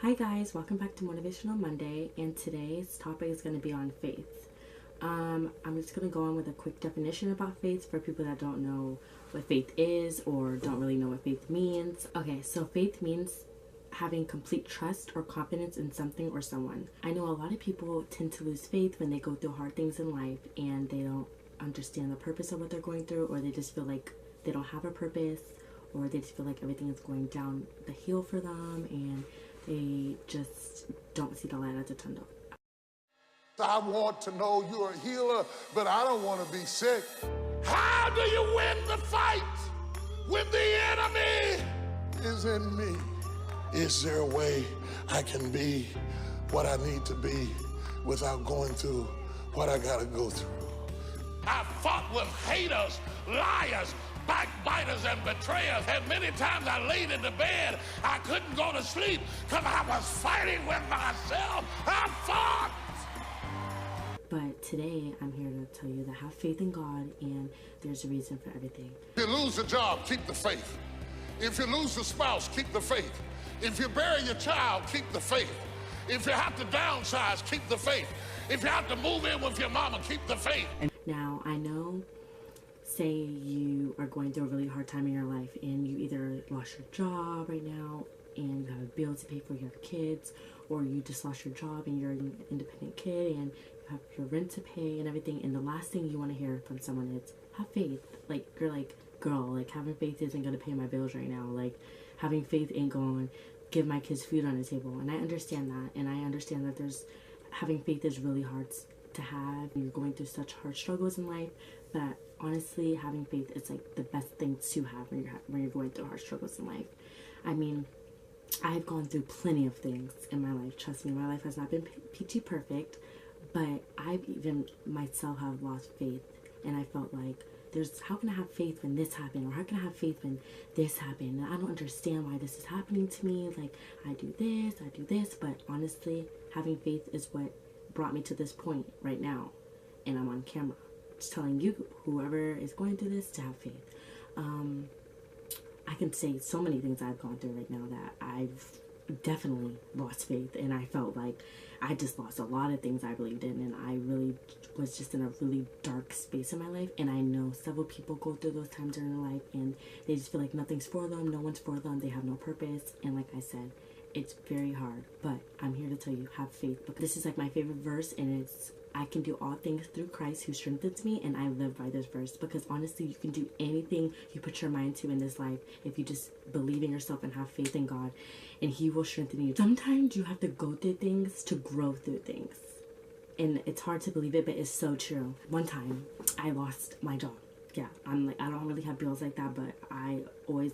Hi guys, welcome back to Motivational Monday, and today's topic is going to be on faith. I'm just going to go on with a quick definition about faith for people that don't know what faith is or don't really know what faith means. Okay, so faith means having complete trust or confidence in something or someone. I know a lot of people tend to lose faith when they go through hard things in life and they don't understand the purpose of what they're going through, or they just feel like they don't have a purpose, or they just feel like everything is going down the hill for them and they just don't see the light at the tunnel. I want to know you're a healer, but I don't want to be sick. How do you win the fight when the enemy is in me? Is there a way I can be what I need to be without going through what I got to go through? I fought with haters, liars, backbiters, and betrayers, and many times I laid in the bed, I couldn't go to sleep because I was fighting with myself. I fought! But today, I'm here to tell you that have faith in God, and there's a reason for everything. If you lose a job, keep the faith. If you lose a spouse, keep the faith. If you bury your child, keep the faith. If you have to downsize, keep the faith. If you have to move in with your mama, keep the faith. Now, I know, say you are going through a really hard time in your life and you either lost your job right now and you have a bill to pay for your kids, or you just lost your job and you're an independent kid and you have your rent to pay and everything, and the last thing you want to hear from someone is, have faith. Like, you're like, girl, like, having faith isn't going to pay my bills right now. Like, having faith ain't going to give my kids food on the table. And I understand that, and I understand that having faith is really hard to have. You're going through such hard struggles in life, but honestly, having faith is like the best thing to have when you're going through hard struggles in life. I mean, I've gone through plenty of things in my life. Trust me, my life has not been peachy perfect, but I've even myself have lost faith, and I felt like, how can I have faith when this happened, or how can I have faith when this happened? And I don't understand why this is happening to me. Like, I do this, but honestly, having faith is what brought me to this point right now, and I'm on camera just telling you, whoever is going through this, to have faith. I can say so many things I've gone through right now that I've definitely lost faith, and I felt like I just lost a lot of things I believed in, and I really was just in a really dark space in my life. And I know several people go through those times in their life and they just feel like nothing's for them, no one's for them, they have no purpose. And like I said, it's very hard, but I'm here to tell you, have faith, because this is like my favorite verse, and it's, I can do all things through Christ who strengthens me, and I live by this verse, because honestly, you can do anything you put your mind to in this life if you just believe in yourself and have faith in God, and He will strengthen you. Sometimes you have to go through things to grow through things, and it's hard to believe it, but it's so true. One time, I lost my job. Yeah, I'm like, I don't really have bills like that, but I always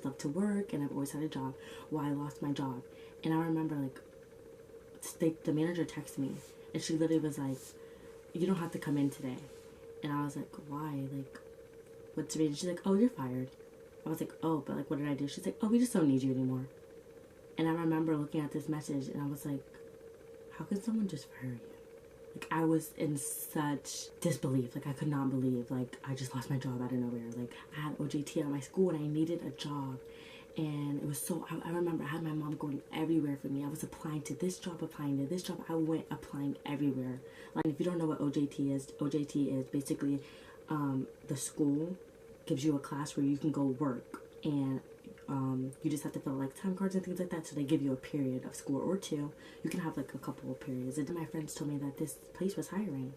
love to work, and I've always had a job. Well, I lost my job, and I remember like the manager texted me, and she literally was like, you don't have to come in today. And I was like, why? Like, what's the reason? She's like, oh, you're fired. I was like, oh, but like, what did I do? She's like, oh, we just don't need you anymore. And I remember looking at this message, and I was like, how can someone just fire you? Like, I was in such disbelief. Like, I could not believe, like, I just lost my job out of nowhere. Like, I had OJT at my school, and I needed a job. And it was so, I remember I had my mom going everywhere for me. I was applying to this job, applying to this job. I went applying everywhere. Like, if you don't know what OJT is basically the school gives you a class where you can go work. And you just have to fill like time cards and things like that. So they give you a period of school or two. You can have like a couple of periods. And my friends told me that this place was hiring.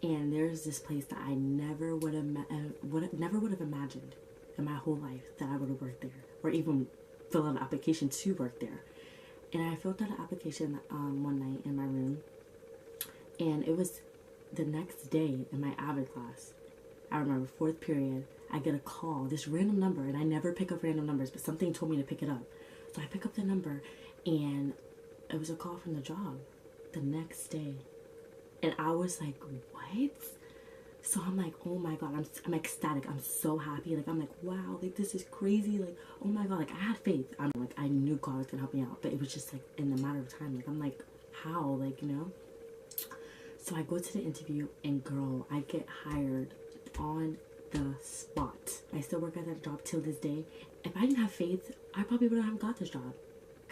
And there's this place that I never would have imagined in my whole life that I would have worked there, or even fill out an application to work there. And I filled out an application one night in my room, and it was the next day in my Avid class. I remember 4th period, I get a call, this random number, and I never pick up random numbers, but something told me to pick it up. So I pick up the number, and it was a call from the job the next day. And I was like, what? So I'm like, oh my God, I'm ecstatic. I'm so happy. Like, I'm like, wow, like, this is crazy. Like, oh my God, like, I had faith. I'm like, I knew God was gonna help me out, but it was just like in a matter of time. Like, I'm like, how? Like, you know? So I go to the interview, and girl, I get hired on the spot. I still work at that job till this day. If I didn't have faith, I probably wouldn't have got this job.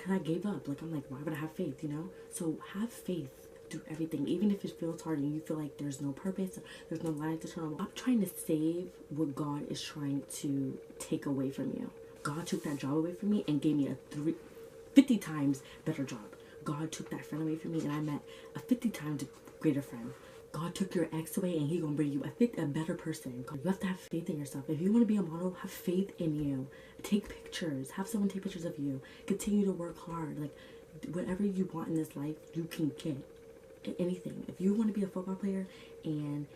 because I gave up. Like, I'm like, why would I have faith, you know? So have faith through everything, even if it feels hard and you feel like there's no purpose, there's no light to turn on. I'm trying to save what God is trying to take away from you. God took that job away from me and gave me a 50 times better job. God took that friend away from me and I met a 50 times greater friend. God took your ex away and He gonna bring you a better person. You have to have faith in yourself. If you want to be a model, have faith in you. Take pictures. Have someone take pictures of you. Continue to work hard. Like, whatever you want in this life, you can get anything. If you want to be a football player and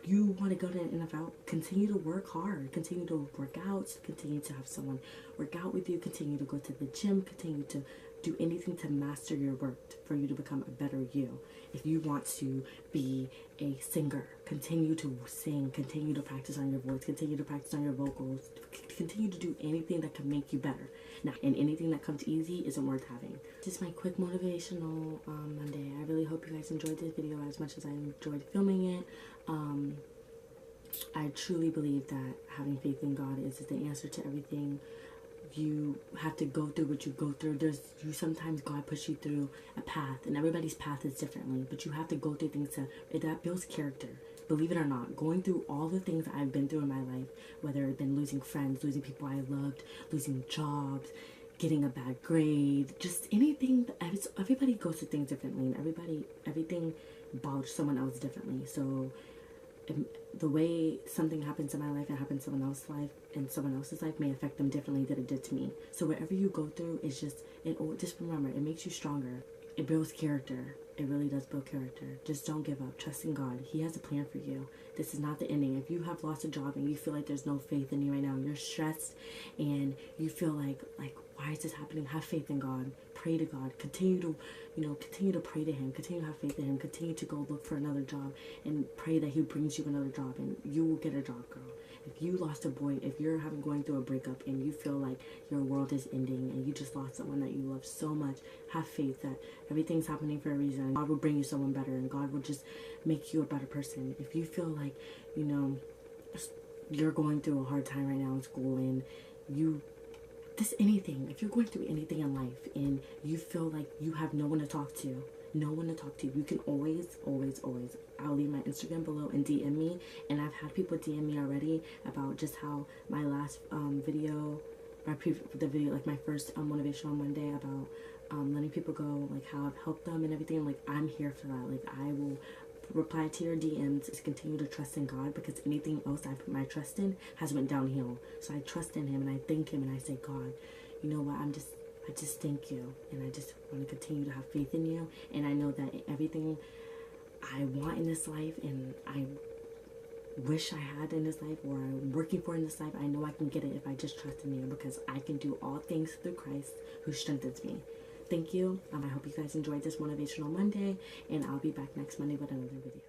you want to go to an NFL, continue to work hard, continue to work out, continue to have someone work out with you, continue to go to the gym, continue to do anything to master your work for you to become a better you. If you want to be a singer, continue to sing, continue to practice on your voice, continue to practice on your vocals, continue to do anything that can make you better. Now, and anything that comes easy isn't worth having. This is my quick motivational Monday. I really hope you guys enjoyed this video as much as I enjoyed filming it. I truly believe that having faith in God is the answer to everything. You have to go through what you go through. Sometimes God puts you through a path, and everybody's path is differently, but you have to go through things that builds character. Believe it or not, going through all the things that I've been through in my life, whether it's been losing friends, losing people I loved, losing jobs, getting a bad grade, just anything. Everybody goes through things differently, and everything bothers someone else differently. So the way something happens in my life and happens in someone else's life and someone else's life may affect them differently than it did to me. So whatever you go through is just remember, it makes you stronger. It builds character. It really does build character. Just don't give up. Trust in God. He has a plan for you. This is not the ending. If you have lost a job and you feel like there's no faith in you right now, you're stressed and you feel like why is this happening? Have faith in God. Pray to God. Continue to pray to Him. Continue to have faith in Him. Continue to go look for another job and pray that He brings you another job and you will get a job, girl. If you lost a boy, if you're going through a breakup and you feel like your world is ending and you just lost someone that you love so much, have faith that everything's happening for a reason. God will bring you someone better and God will just make you a better person. If you feel like, you're going through a hard time right now in school and if you're going through anything in life and you feel like you have no one to talk to, you can always, I'll leave my Instagram below and DM me. And I've had people DM me already about just how my last video, my first Motivational Monday about letting people go, like how I've helped them and everything. Like, I'm here for that. Like, I will reply to your DMs, to continue to trust in God, because anything else I put my trust in has went downhill. So I trust in Him and I thank Him and I say, God, you know what, I just thank you, and I just want to continue to have faith in you, and I know that everything I want in this life and I wish I had in this life or I'm working for in this life, I know I can get it if I just trust in you, because I can do all things through Christ who strengthens me. Thank you. I hope you guys enjoyed this Motivational Monday, and I'll be back next Monday with another video.